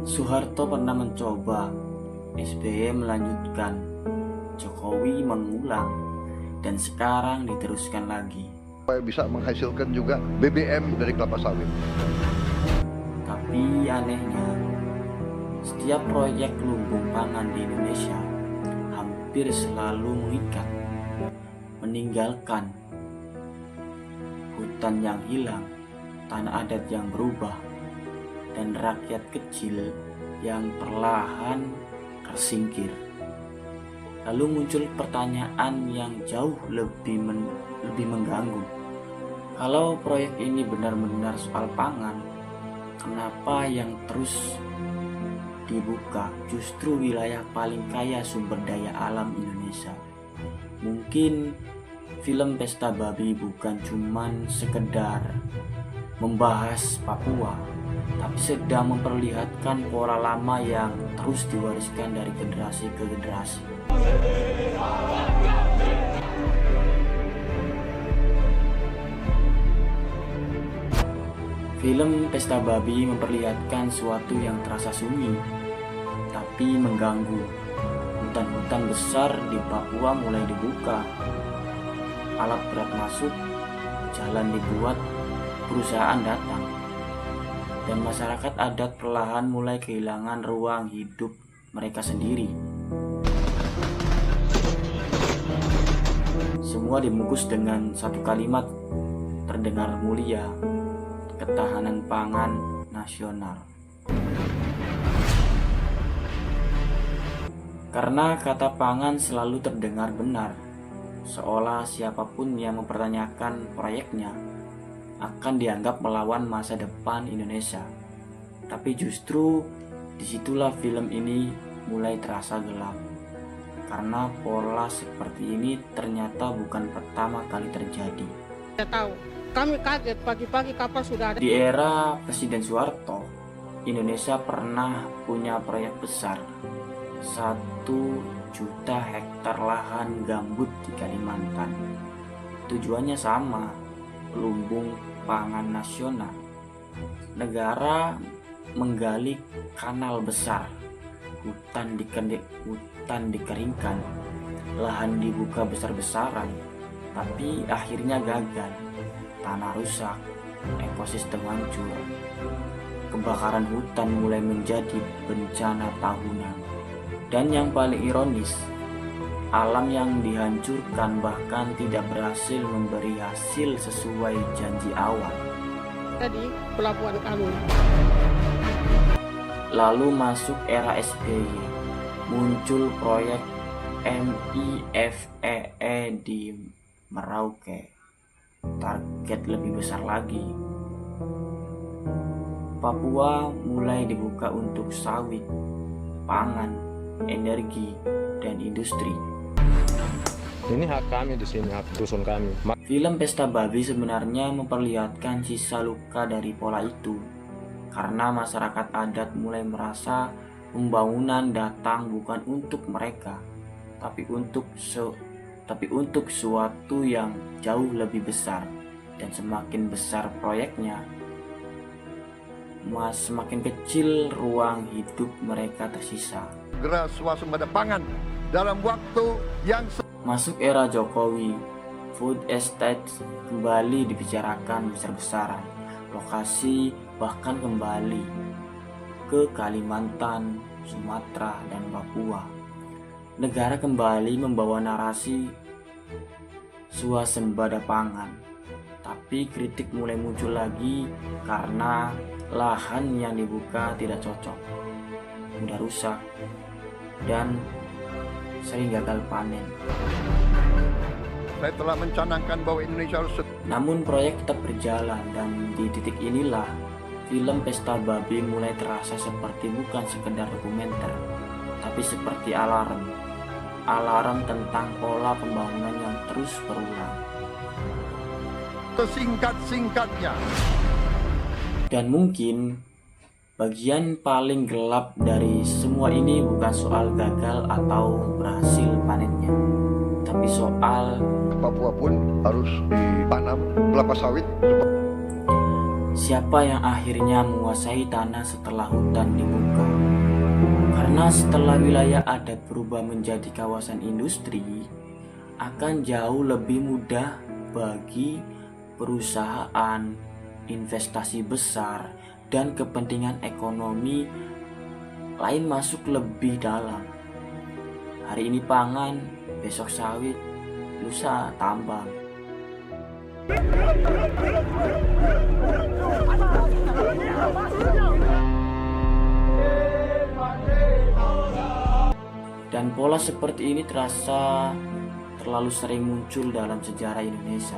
Soeharto pernah mencoba, SBY melanjutkan, Jokowi mengulang, dan sekarang diteruskan lagi. Supaya bisa menghasilkan juga BBM dari kelapa sawit. Tapi anehnya, setiap proyek lumbung pangan di Indonesia hampir selalu mengikat, meninggalkan hutan yang hilang, tanah adat yang berubah, dan rakyat kecil yang perlahan tersingkir. Lalu muncul pertanyaan yang jauh lebih mengganggu. Kalau proyek ini benar-benar soal pangan, kenapa yang terus dibuka justru wilayah paling kaya sumber daya alam Indonesia? Mungkin film Pesta Babi bukan cuman sekedar membahas Papua, tapi sedang memperlihatkan pola lama yang terus diwariskan dari generasi ke generasi. Film Pesta Babi memperlihatkan suatu yang terasa sunyi, tapi mengganggu. Hutan-hutan besar di Papua mulai dibuka, alat berat masuk, jalan dibuat, perusahaan datang, dan masyarakat adat perlahan mulai kehilangan ruang hidup mereka sendiri. Semua dibungkus dengan satu kalimat terdengar mulia: ketahanan pangan nasional. Karena kata pangan selalu terdengar benar, seolah siapapun yang mempertanyakan proyeknya akan dianggap melawan masa depan Indonesia. Tapi justru disitulah film ini mulai terasa gelap, karena pola seperti ini ternyata bukan pertama kali terjadi. Saya tahu, kami kaget pagi-pagi kapal sudah ada. Di era Presiden Soeharto, Indonesia pernah punya proyek besar, 1 juta hektar lahan gambut di Kalimantan. Tujuannya sama, lumbung pangan nasional. Negara menggali kanal besar, hutan dikeringkan, lahan dibuka besar-besaran, tapi akhirnya gagal. Tanah rusak, ekosistem hancur, kebakaran hutan mulai menjadi bencana tahunan. Dan yang paling ironis, alam yang dihancurkan bahkan tidak berhasil memberi hasil sesuai janji awal. Jadi pelabuhan kami. Lalu masuk era SBY, muncul proyek MIFEE di Merauke. Target lebih besar lagi. Papua mulai dibuka untuk sawit, pangan, energi, dan industri. Ini hak kami di sini, hak dusun kami. Film Pesta Babi sebenarnya memperlihatkan sisa luka dari pola itu, karena masyarakat adat mulai merasa pembangunan datang bukan untuk mereka, tapi untuk suatu yang jauh lebih besar. Dan semakin besar proyeknya, semakin kecil ruang hidup mereka tersisa. Segera swasembada pangan dalam waktu yang Masuk era Jokowi, food estate kembali dibicarakan besar-besaran. Lokasi bahkan kembali ke Kalimantan, Sumatera, dan Papua. Negara kembali membawa narasi swasembada pangan. Tapi kritik mulai muncul lagi karena lahan yang dibuka tidak cocok, mudah rusak, dan sering gagal panen. saya telah mencanangkan bahwa Indonesia harus. Namun proyek tetap berjalan, dan di titik inilah film Pesta Babi mulai terasa seperti bukan sekedar dokumenter, tapi seperti alarm tentang pola pembangunan yang terus berulang. Sesingkat-singkatnya. Dan mungkin bagian paling gelap dari semua ini bukan soal gagal atau berhasil panennya, tapi soal Papua pun harus ditanam kelapa sawit. Siapa yang akhirnya menguasai tanah setelah hutan dibuka? Karena setelah wilayah adat berubah menjadi kawasan industri, akan jauh lebih mudah bagi perusahaan, investasi besar, dan kepentingan ekonomi lain masuk lebih dalam. Hari ini pangan, besok sawit, lusa tambang. Dan pola seperti ini terasa terlalu sering muncul dalam sejarah Indonesia.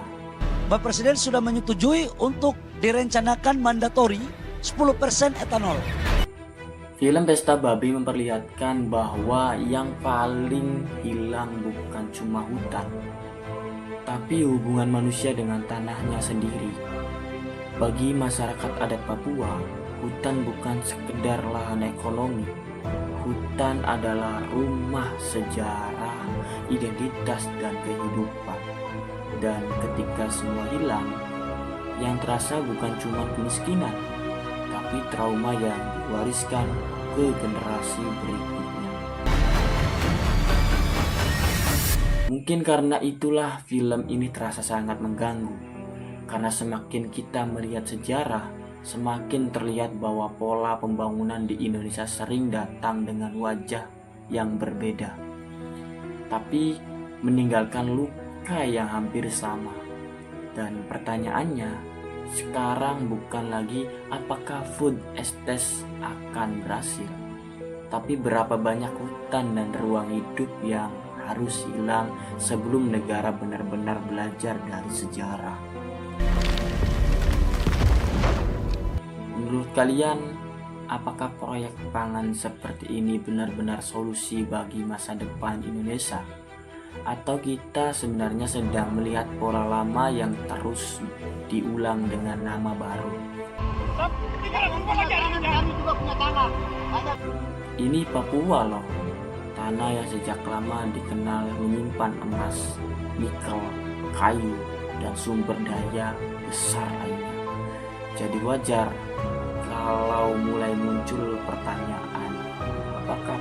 Bapak Presiden sudah menyetujui untuk direncanakan mandatori 10% etanol. Film Pesta Babi memperlihatkan bahwa yang paling hilang bukan cuma hutan, tapi hubungan manusia dengan tanahnya sendiri. Bagi masyarakat adat Papua, hutan bukan sekedar lahan ekonomi. Hutan adalah rumah sejarah, identitas, dan kehidupan. Dan ketika semua hilang, yang terasa bukan cuma kemiskinan, tapi trauma yang diwariskan ke generasi berikutnya. Mungkin karena itulah film ini terasa sangat mengganggu. Karena semakin kita melihat sejarah, semakin terlihat bahwa pola pembangunan di Indonesia sering datang dengan wajah yang berbeda, tapi meninggalkan luka yang hampir sama. Dan pertanyaannya sekarang bukan lagi apakah food estate akan berhasil, tapi berapa banyak hutan dan ruang hidup yang harus hilang sebelum negara benar-benar belajar dari sejarah. Menurut kalian, apakah proyek pangan seperti ini benar-benar solusi bagi masa depan Indonesia? Atau kita sebenarnya sedang melihat pola lama yang terus diulang dengan nama baru? Ini Papua loh, tanah yang sejak lama dikenal menyimpan emas, nikel, kayu, dan sumber daya besar lainnya. Jadi wajar kalau mulai muncul pertanyaan, apakah